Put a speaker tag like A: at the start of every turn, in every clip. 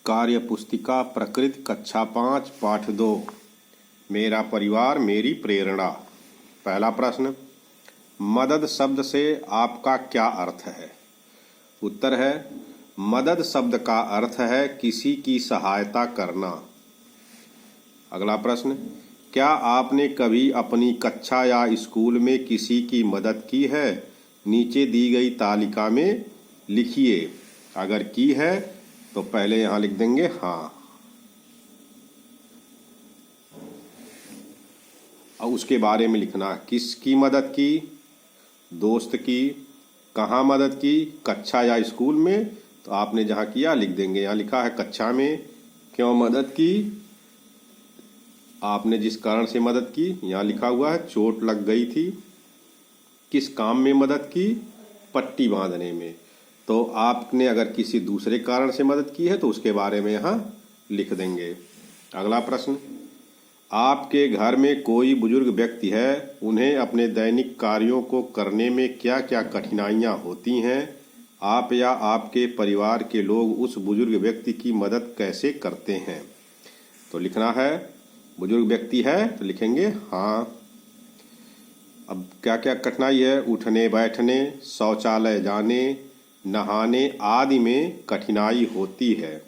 A: कार्य पुस्तिका प्रकृति कक्षा 5 पाठ 2 मेरा परिवार मेरी प्रेरणा। पहला प्रश्न, मदद शब्द से आपका क्या अर्थ है? उत्तर है, मदद शब्द का अर्थ है किसी की सहायता करना। अगला प्रश्न, क्या आपने कभी अपनी कक्षा या स्कूल में किसी की मदद की है? नीचे दी गई तालिका में लिखिए। अगर की है तो पहले यहाँ लिख देंगे हाँ, और उसके बारे में लिखना, किसकी मदद की, दोस्त की, कहाँ मदद की, कक्षा या स्कूल में। तो आपने जहाँ किया लिख देंगे। यहाँ लिखा है कक्षा में, क्यों मदद की, आपने जिस कारण से मदद की। यहाँ लिखा हुआ है चोट लग गई थी, किस काम में मदद की, पट्टी बांधने में। तो आपने अगर किसी दूसरे कारण से मदद की है तो उसके बारे में यहाँ लिख देंगे। अगला प्रश्न, आपके घर में कोई बुजुर्ग व्यक्ति है, उन्हें अपने दैनिक कार्यों को करने में क्या क्या कठिनाइयाँ होती हैं? आप या आपके परिवार के लोग उस बुजुर्ग व्यक्ति की मदद कैसे करते हैं? तो लिखना है, बुजुर्ग व्यक्ति है तो लिखेंगे हाँ। अब क्या क्या कठिनाई है? उठने बैठने, शौचालय जाने, नहाने आदि में कठिनाई होती है।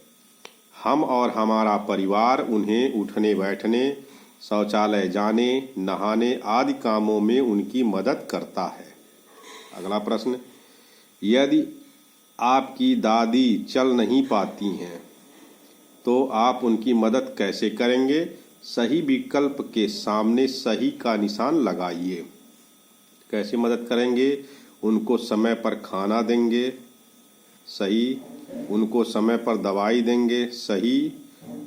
A: हम और हमारा परिवार उन्हें उठने बैठने, शौचालय जाने, नहाने आदि कामों में उनकी मदद करता है। अगला प्रश्न, यदि आपकी दादी चल नहीं पाती हैं तो आप उनकी मदद कैसे करेंगे? सही विकल्प के सामने सही का निशान लगाइए। कैसे मदद करेंगे? उनको समय पर खाना देंगे, सही। उनको समय पर दवाई देंगे, सही।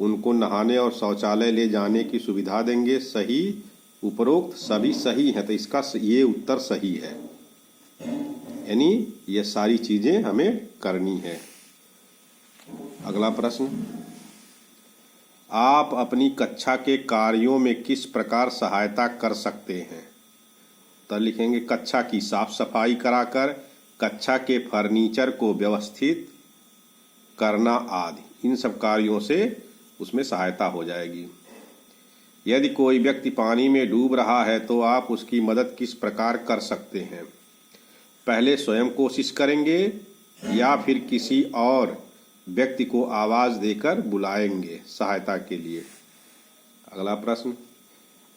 A: उनको नहाने और शौचालय ले जाने की सुविधा देंगे, सही। उपरोक्त सभी सही हैं, तो इसका ये उत्तर सही है। यानी ये सारी चीज़ें हमें करनी है। अगला प्रश्न, आप अपनी कक्षा के कार्यों में किस प्रकार सहायता कर सकते हैं? तो लिखेंगे कक्षा की साफ सफाई कराकर, कक्षा के फर्नीचर को व्यवस्थित करना आदि। इन सब कार्यों से उसमें सहायता हो जाएगी। यदि कोई व्यक्ति पानी में डूब रहा है तो आप उसकी मदद किस प्रकार कर सकते हैं? पहले स्वयं कोशिश करेंगे या फिर किसी और व्यक्ति को आवाज़ देकर बुलाएंगे सहायता के लिए? अगला प्रश्न,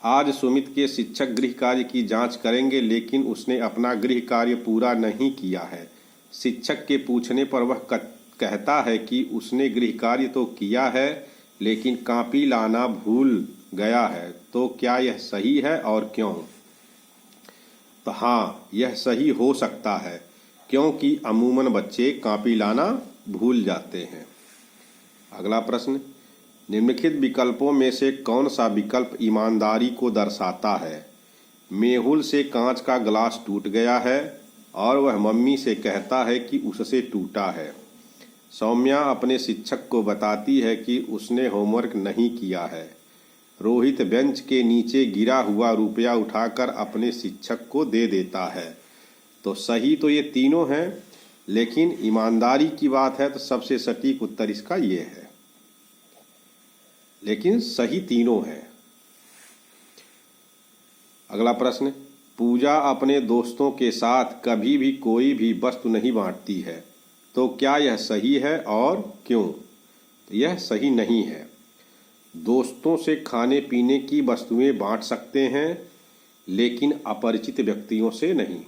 A: आज सुमित के शिक्षक गृह कार्य की जांच करेंगे लेकिन उसने अपना गृह कार्य पूरा नहीं किया है। शिक्षक के पूछने पर वह कहता है कि उसने गृह कार्य तो किया है लेकिन कॉपी लाना भूल गया है। तो क्या यह सही है और क्यों? तो हाँ, यह सही हो सकता है क्योंकि अमूमन बच्चे कॉपी लाना भूल जाते हैं। अगला प्रश्न, निम्नलिखित विकल्पों में से कौन सा विकल्प ईमानदारी को दर्शाता है? मेहुल से कांच का गिलास टूट गया है और वह मम्मी से कहता है कि उससे टूटा है। सौम्या अपने शिक्षक को बताती है कि उसने होमवर्क नहीं किया है। रोहित बेंच के नीचे गिरा हुआ रुपया उठाकर अपने शिक्षक को दे देता है। तो सही तो ये तीनों हैं, लेकिन ईमानदारी की बात है तो सबसे सटीक उत्तर इसका ये है, लेकिन सही तीनों हैं। अगला प्रश्न, पूजा अपने दोस्तों के साथ कभी भी कोई भी वस्तु नहीं बांटती है। तो क्या यह सही है और क्यों? तो यह सही नहीं है। दोस्तों से खाने पीने की वस्तुएं बांट सकते हैं लेकिन अपरिचित व्यक्तियों से नहीं।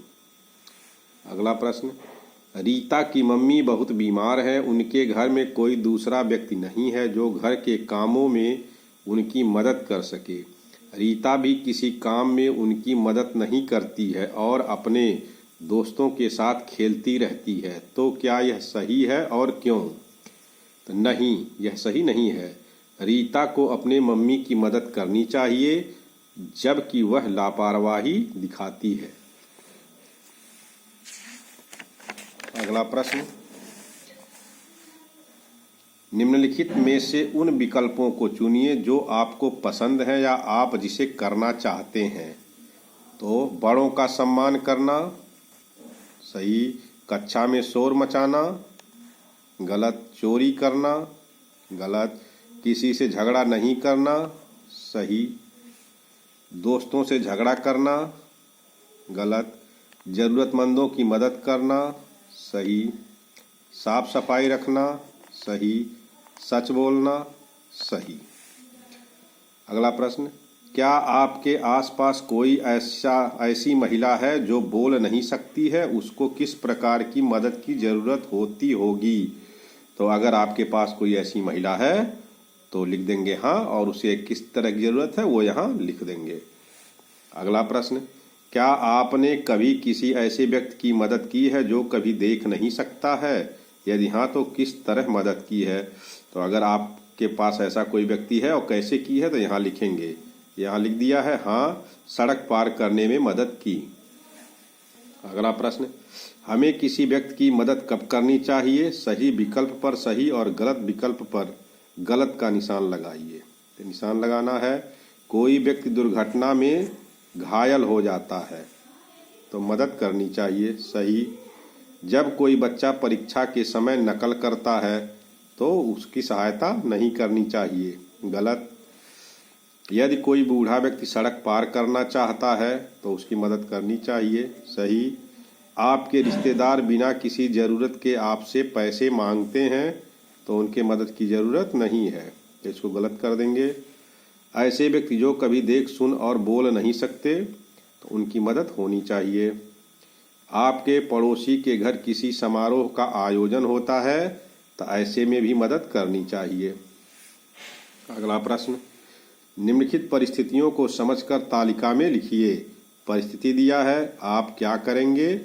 A: अगला प्रश्न, रीता की मम्मी बहुत बीमार है, उनके घर में कोई दूसरा व्यक्ति नहीं है जो घर के कामों में उनकी मदद कर सके। रीता भी किसी काम में उनकी मदद नहीं करती है और अपने दोस्तों के साथ खेलती रहती है। तो क्या यह सही है और क्यों? तो नहीं, यह सही नहीं है। रीता को अपने मम्मी की मदद करनी चाहिए जबकि वह लापरवाही दिखाती है। अगला प्रश्न, निम्नलिखित में से उन विकल्पों को चुनिए जो आपको पसंद है या आप जिसे करना चाहते हैं। तो बड़ों का सम्मान करना, सही। कक्षा में शोर मचाना, गलत। चोरी करना, गलत। किसी से झगड़ा नहीं करना, सही। दोस्तों से झगड़ा करना, गलत। ज़रूरतमंदों की मदद करना, सही। साफ सफाई रखना, सही। सच बोलना, सही। अगला प्रश्न, क्या आपके आसपास कोई ऐसी महिला है जो बोल नहीं सकती है? उसको किस प्रकार की मदद की ज़रूरत होती होगी? तो अगर आपके पास कोई ऐसी महिला है तो लिख देंगे हाँ, और उसे किस तरह की ज़रूरत है वो यहाँ लिख देंगे। अगला प्रश्न, क्या आपने कभी किसी ऐसे व्यक्ति की मदद की है जो कभी देख नहीं सकता है? यदि हाँ तो किस तरह मदद की है? तो अगर आपके पास ऐसा कोई व्यक्ति है और कैसे की है तो यहाँ लिखेंगे। यहाँ लिख दिया है हाँ, सड़क पार करने में मदद की। अगला प्रश्न, हमें किसी व्यक्ति की मदद कब करनी चाहिए? सही विकल्प पर सही और गलत विकल्प पर गलत का निशान लगाइए। तो निशान लगाना है, कोई व्यक्ति दुर्घटना में घायल हो जाता है तो मदद करनी चाहिए, सही। जब कोई बच्चा परीक्षा के समय नकल करता है तो उसकी सहायता नहीं करनी चाहिए, गलत। यदि कोई बूढ़ा व्यक्ति सड़क पार करना चाहता है तो उसकी मदद करनी चाहिए, सही। आपके रिश्तेदार बिना किसी ज़रूरत के आपसे पैसे मांगते हैं तो उनके मदद की ज़रूरत नहीं है, तो इसको गलत कर देंगे। ऐसे व्यक्ति जो कभी देख सुन और बोल नहीं सकते तो उनकी मदद होनी चाहिए। आपके पड़ोसी के घर किसी समारोह का आयोजन होता है तो ऐसे में भी मदद करनी चाहिए। अगला प्रश्न, निम्नलिखित परिस्थितियों को समझकर तालिका में लिखिए। परिस्थिति दिया है, आप क्या करेंगे,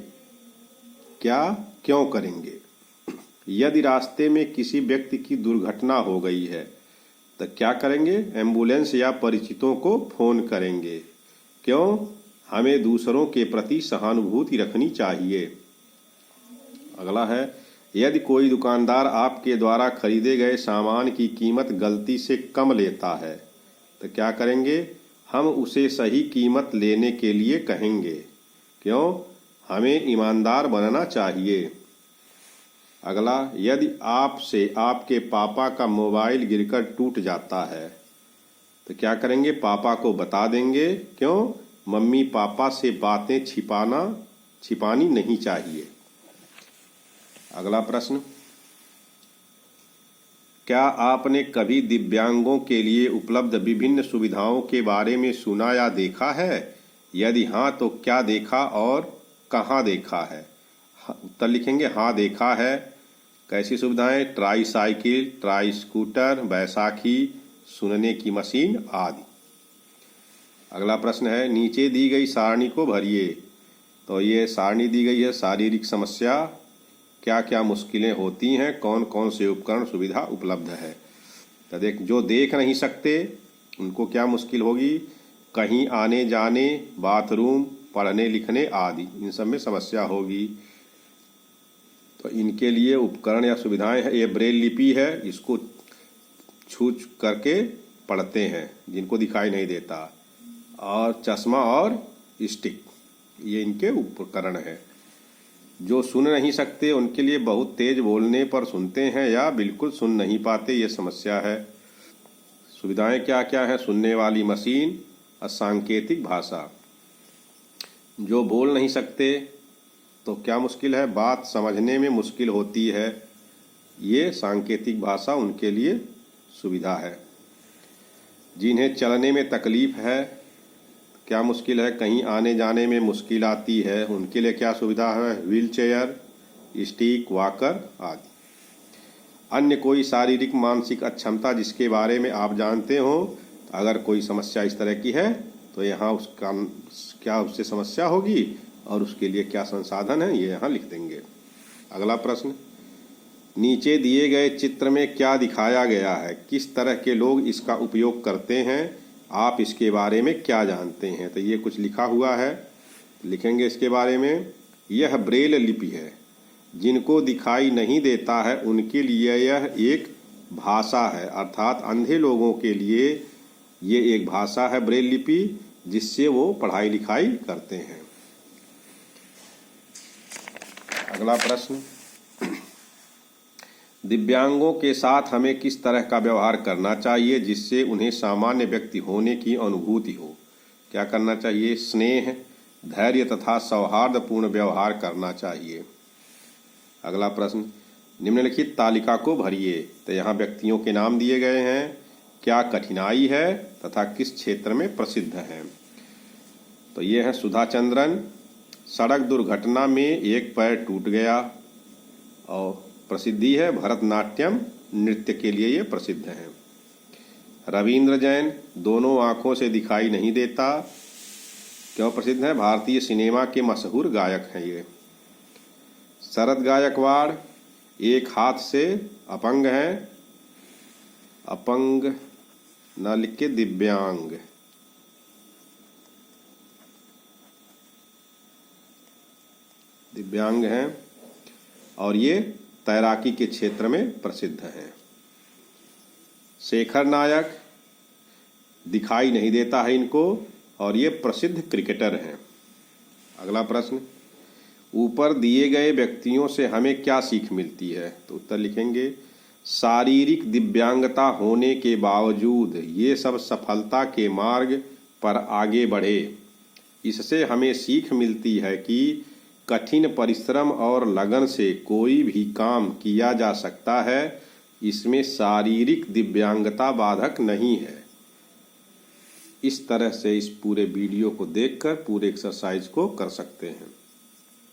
A: क्या क्यों करेंगे। यदि रास्ते में किसी व्यक्ति की दुर्घटना हो गई है तो क्या करेंगे? एम्बुलेंस या परिचितों को फोन करेंगे। क्यों? हमें दूसरों के प्रति सहानुभूति रखनी चाहिए। अगला है, यदि कोई दुकानदार आपके द्वारा खरीदे गए सामान की कीमत गलती से कम लेता है तो क्या करेंगे? हम उसे सही कीमत लेने के लिए कहेंगे। क्यों? हमें ईमानदार बनना चाहिए। अगला, यदि आपसे आपके पापा का मोबाइल गिरकर टूट जाता है तो क्या करेंगे? पापा को बता देंगे। क्यों? मम्मी पापा से बातें छिपानी नहीं चाहिए। अगला प्रश्न, क्या आपने कभी दिव्यांगों के लिए उपलब्ध विभिन्न सुविधाओं के बारे में सुना या देखा है? यदि हाँ तो क्या देखा और कहाँ देखा है? उत्तर लिखेंगे हाँ देखा है। कैसी सुविधाएं? Try cycle, try scooter, Baisakhi, सुनने की मशीन आदि। अगला प्रश्न है, नीचे दी गई सारणी को भरिए। तो ये सारणी दी गई है, शारीरिक समस्या, क्या क्या मुश्किलें होती हैं, कौन कौन से उपकरण सुविधा उपलब्ध है। तो जो देख नहीं सकते उनको क्या मुश्किल होगी? कहीं आने जाने, बाथरूम, पढ़ने लिखने आदि, इन सब में समस्या होगी। तो इनके लिए उपकरण या सुविधाएं हैं। ये ब्रेल लिपि है, इसको छू करके पढ़ते हैं जिनको दिखाई नहीं देता, और चश्मा और स्टिक, ये इनके उपकरण हैं। जो सुन नहीं सकते उनके लिए बहुत तेज बोलने पर सुनते हैं या बिल्कुल सुन नहीं पाते, ये समस्या है। सुविधाएं क्या क्या है? सुनने वाली मशीन और सांकेतिक भाषा। जो बोल नहीं सकते तो क्या मुश्किल है? बात समझने में मुश्किल होती है, ये सांकेतिक भाषा उनके लिए सुविधा है। जिन्हें चलने में तकलीफ है, क्या मुश्किल है? कहीं आने जाने में मुश्किल आती है, उनके लिए क्या सुविधा है? व्हील चेयर, स्टिक, वॉकर आदि। अन्य कोई शारीरिक मानसिक अक्षमता जिसके बारे में आप जानते हो, अगर कोई समस्या इस तरह की है तो यहाँ उसका क्या उससे समस्या होगी और उसके लिए क्या संसाधन है, ये यहाँ लिख देंगे। अगला प्रश्न, नीचे दिए गए चित्र में क्या दिखाया गया है? किस तरह के लोग इसका उपयोग करते हैं? आप इसके बारे में क्या जानते हैं? तो ये कुछ लिखा हुआ है, लिखेंगे इसके बारे में। यह ब्रेल लिपि है, जिनको दिखाई नहीं देता है उनके लिए यह एक भाषा है, अर्थात अंधे लोगों के लिए ये एक भाषा है ब्रेल लिपि, जिससे वो पढ़ाई लिखाई करते हैं। अगला प्रश्न, दिव्यांगों के साथ हमें किस तरह का व्यवहार करना चाहिए जिससे उन्हें सामान्य व्यक्ति होने की अनुभूति हो? क्या करना चाहिए? स्नेह, धैर्य तथा सौहार्दपूर्ण व्यवहार करना चाहिए। अगला प्रश्न, निम्नलिखित तालिका को भरिए। तो यहाँ व्यक्तियों के नाम दिए गए हैं, क्या कठिनाई है तथा किस क्षेत्र में प्रसिद्ध हैं। तो ये है सुधा चंद्रन, सड़क दुर्घटना में एक पैर टूट गया, और प्रसिद्धि है भरतनाट्यम नृत्य के लिए ये प्रसिद्ध हैं। रविंद्र जैन, दोनों आँखों से दिखाई नहीं देता, क्यों प्रसिद्ध है? भारतीय सिनेमा के मशहूर गायक हैं ये। शरद गायकवाड़, एक हाथ से अपंग हैं, अपंग न लिख के दिव्यांग। दिव्यांग हैं और ये तैराकी के क्षेत्र में प्रसिद्ध हैं। शेखर नायक, दिखाई नहीं देता है इनको और ये प्रसिद्ध क्रिकेटर हैं। अगला प्रश्न, ऊपर दिए गए व्यक्तियों से हमें क्या सीख मिलती है? तो उत्तर लिखेंगे, शारीरिक दिव्यांगता होने के बावजूद ये सब सफलता के मार्ग पर आगे बढ़े। इससे हमें सीख मिलती है कि कठिन परिश्रम और लगन से कोई भी काम किया जा सकता है, इसमें शारीरिक दिव्यांगता बाधक नहीं है। इस तरह से इस पूरे वीडियो को देखकर पूरे एक्सरसाइज को कर सकते हैं।